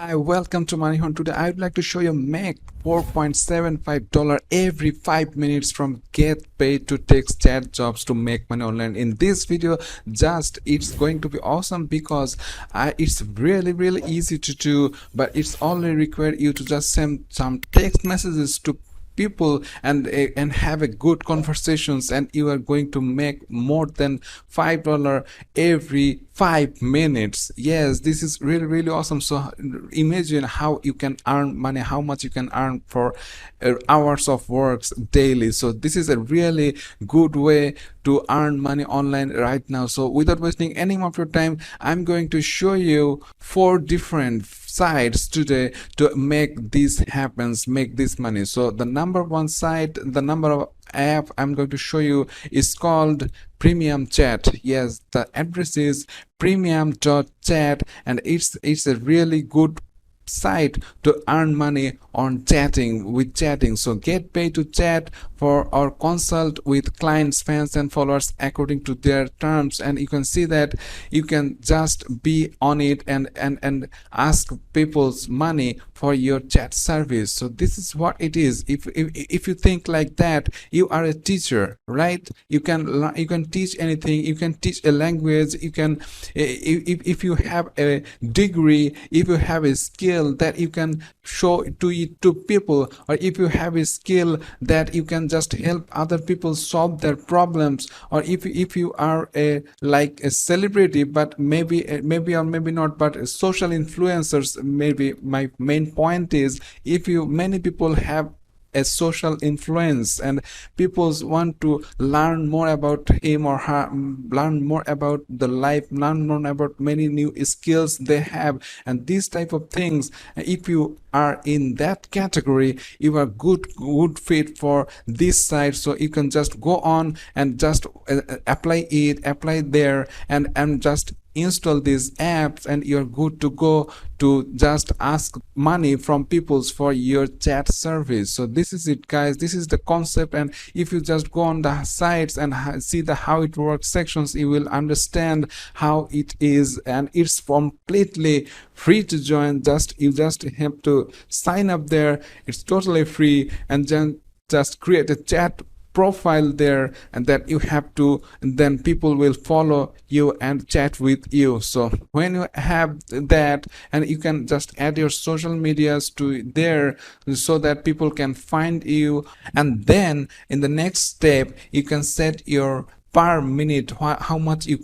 Hi, welcome to Money Hunt. Today I would like to show you make $4.75 every 5 minutes from get paid to text chat jobs to make money online. In this video, it's going to be awesome because it's really easy to do, but it's only require you to just send some text messages to people and have a good conversations, and you are going to make more than $5 every 5 minutes. Yes, this is really awesome. So imagine how you can earn money, how much you can earn for hours of works daily. So this is a really good way to earn money online right now. So without wasting any more of your time, I'm going to show you 4 different sites today to make this happens, make this money. So the number one site, the number of app I'm going to show you is called Premium Chat. Yes, the address is premium.chat, and it's a really good site to earn money on chatting. So get paid to chat for or consult with clients, fans and followers according to their terms. And you can see that you can just be on it and ask people's money for your chat service. So this is what it is. If you think like that, you are a teacher, right? You can teach anything. You can teach a language. You can if you have a degree, if you have a skill that you can show to people, or if you have a skill that you can just help other people solve their problems, or if you are a like a celebrity, but maybe or maybe not, but social influencers. Maybe my main point is, if you many people have a social influence and people want to learn more about him or her, learn more about the life, learn more about many new skills they have, and these type of things, if you are in that category, you are good fit for this site. So you can just go on and just apply there, and just install these apps, and you're good to go to just ask money from peoples for your chat service. So this is it, guys. This is the concept, and if you just go on the sites and see the how it works sections, you will understand how it is, and it's completely free to join. You just have to sign up there. It's totally free, and then just create a chat profile there, and that you have to, and then people will follow you and chat with you. So when you have that, and you can just add your social medias to there so that people can find you, and then in the next step you can set your per minute, how much you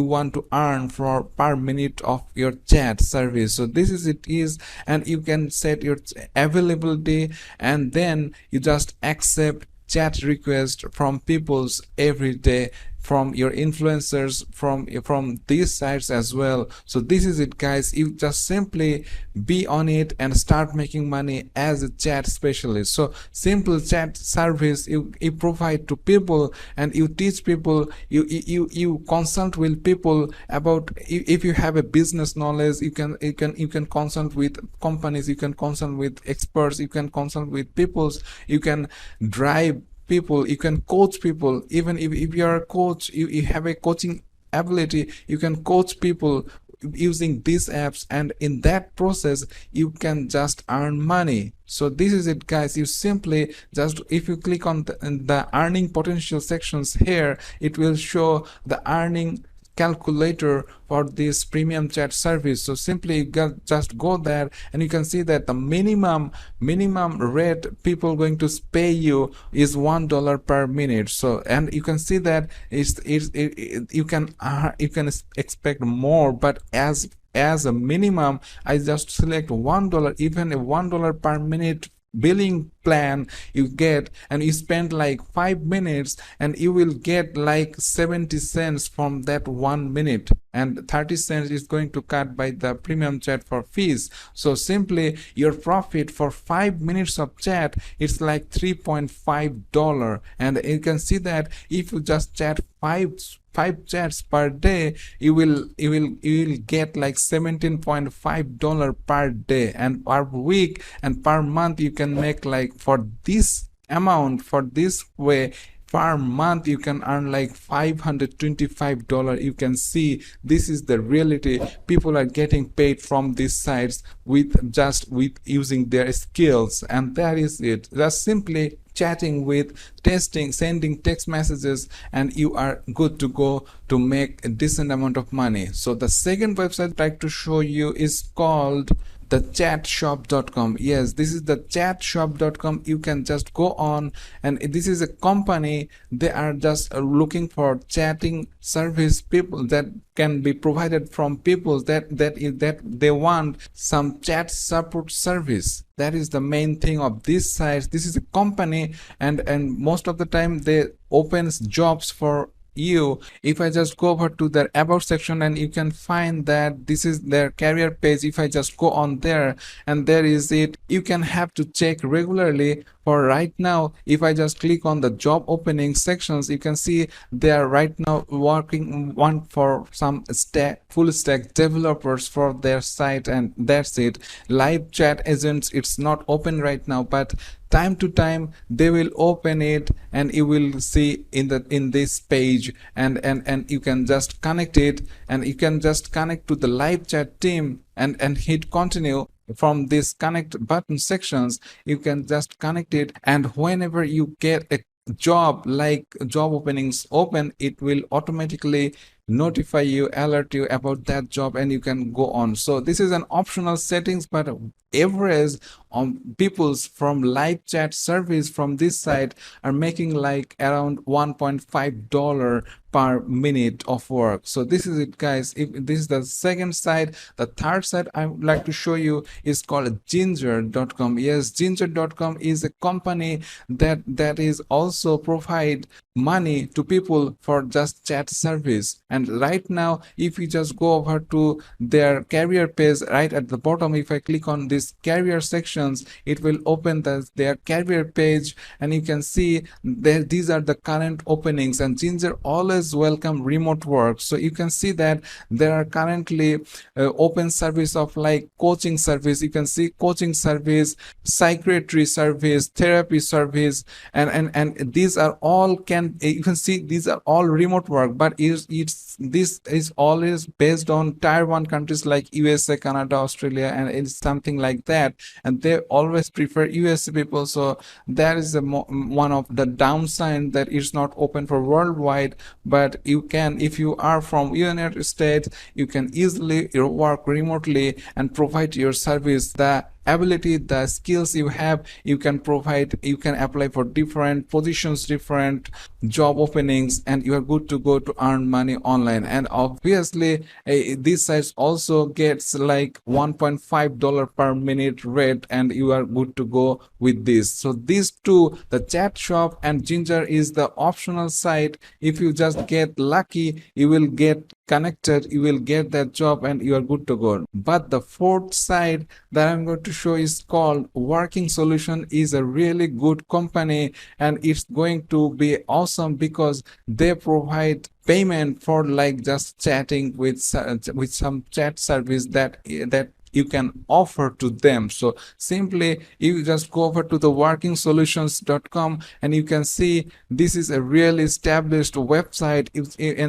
want to earn for per minute of your chat service. So this is it is, and you can set your availability, and then you just accept chat request from people's every day, from your influencers, from these sites as well. So this is it, guys. You just simply be on it and start making money as a chat specialist. So simple chat service you provide to people, and you teach people, you consult with people about, if you have a business knowledge, you can consult with companies, you can consult with experts, you can consult with peoples, you can drive people, you can coach people. Even if you're a coach, you have a coaching ability, you can coach people using these apps, and in that process you can just earn money. So this is it, guys. You simply just, if you click on the earning potential sections here, it will show the earning calculator for this premium chat service. So simply just go there, and you can see that the minimum rate people going to pay you is $1 per minute. So, and you can see that you can expect more, but as a minimum, I just select $1. Even a $1 per minute billing plan you get, and you spend like 5 minutes, and you will get like 70 cents from that 1 minute, and 30 cents is going to cut by the premium chat for fees. So simply your profit for 5 minutes of chat, it's like $3.5, and you can see that if you just chat five chats per day, you will get like $17.5 per day, and per week and per month you can make like, for this amount, for this way, per month you can earn like $525. You can see this is the reality. People are getting paid from these sites with using their skills, and that is it. Just simply chatting with, testing, sending text messages, and you are good to go to make a decent amount of money. So the second website I'd like to show you is called the chatshop.com. Yes, this is the chatshop.com. You can just go on, and this is a company. They are just looking for chatting service people that can be provided from people that they want some chat support service. That is the main thing of this site. This is a company, and most of the time they opens jobs for you. If I just go over to their about section, and you can find that this is their career page. If I just go on there, and there is it, you can have to check regularly. For right now, if I just click on the job opening sections, you can see they are right now working one for some full stack developers for their site, and that's it. Live chat agents, it's not open right now, but time to time they will open it, and you will see in this page, and you can just connect it, and you can just connect to the live chat team, and hit continue. From this connect button sections, you can just connect it, and whenever you get a job, like job openings open, it will automatically notify you, alert you about that job, and you can go on. So this is an optional settings, but average peoples from live chat service from this site are making like around $1.5 per minute of work. So this is it, guys. If this is the second site, the third site I would like to show you is called ginger.com. Yes, ginger.com is a company that is also provide money to people for just chat service. And right now, if you just go over to their career page right at the bottom, if I click on this career sections, it will open their career page, and you can see that these are the current openings, and Ginger always welcome remote work. So you can see that there are currently open service of like coaching service. You can see coaching service, psychiatry service, therapy service, and these are all you can see these are all remote work, but this is always based on tier 1 countries like USA, Canada, Australia, and it's something like that, and they always prefer USA people. So that is one of the downside, that it's not open for worldwide. But you can, if you are from United States, you can easily work remotely and provide your service. The ability, the skills you have, you can provide, you can apply for different positions, different job openings, and you are good to go to earn money online. And obviously this sites also gets like $1.5 per minute rate, and you are good to go with this. So these two, the chat shop and Ginger, is the optional site. If you just get lucky, you will get connected, you will get that job, and you are good to go. But the fourth site that I'm going to show is called Working Solution. Is a really good company, and it's going to be awesome because they provide payment for like just chatting with some chat service that you can offer to them. So simply you just go over to the workingsolutions.com, and you can see this is a really established website,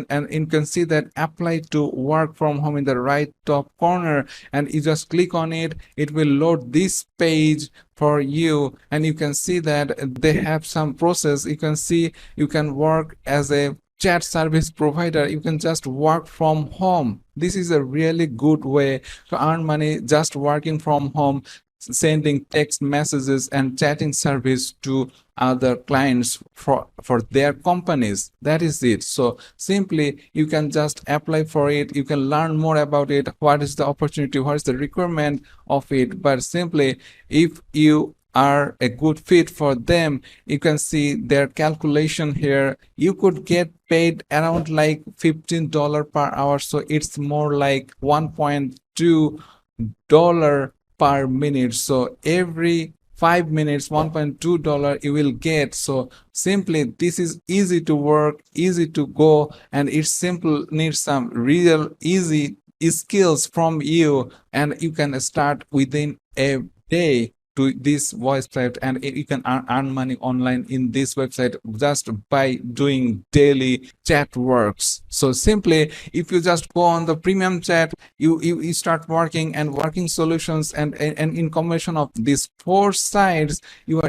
and you can see that apply to work from home in the right top corner, and you just click on it. It will load this page for you, and you can see that they have some process. You can see you can work as a chat service provider. You can just work from home. This is a really good way to earn money, just working from home, sending text messages and chatting service to other clients for their companies. That is it. So simply you can just apply for it. You can learn more about it, what is the opportunity, what is the requirement of it. But simply, if you are a good fit for them, you can see their calculation here. You could get paid around like $15 per hour, so it's more like $1.2 per minute. So every 5 minutes, $1.2 you will get. So simply this is easy to work, easy to go, and it's simple, needs some real easy skills from you, and you can start within a day. to this website, and you can earn money online in this website just by doing daily chat works. So simply, if you just go on the premium chat, you start working and working solutions, and in combination of these four sides, you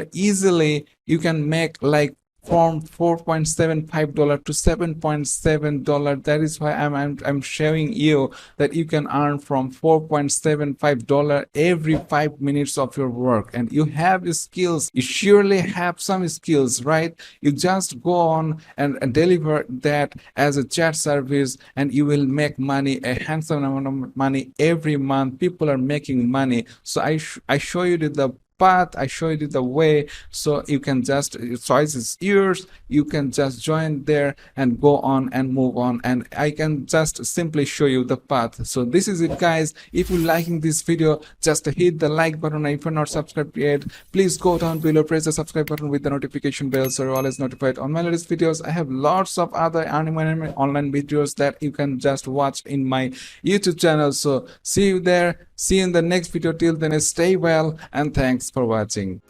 can make like from $4.75 to $7.7. That is why I'm showing you that you can earn from $4.75 every 5 minutes of your work. And you have skills, you surely have some skills, right? You just go on and deliver that as a chat service, and you will make money, a handsome amount of money every month. People are making money. So I show you the path, I showed you the way, so you can just, choice is yours. You can just join there and go on and move on, and I can just simply show you the path. So this is it, guys. If you're liking this video, just hit the like button. If you're not subscribed yet, please go down below, press the subscribe button with the notification bell so you're always notified on my latest videos. I have lots of other earning money online videos that you can just watch in my YouTube channel. So see you there, see you in the next video. Till then, stay well, and thanks for watching.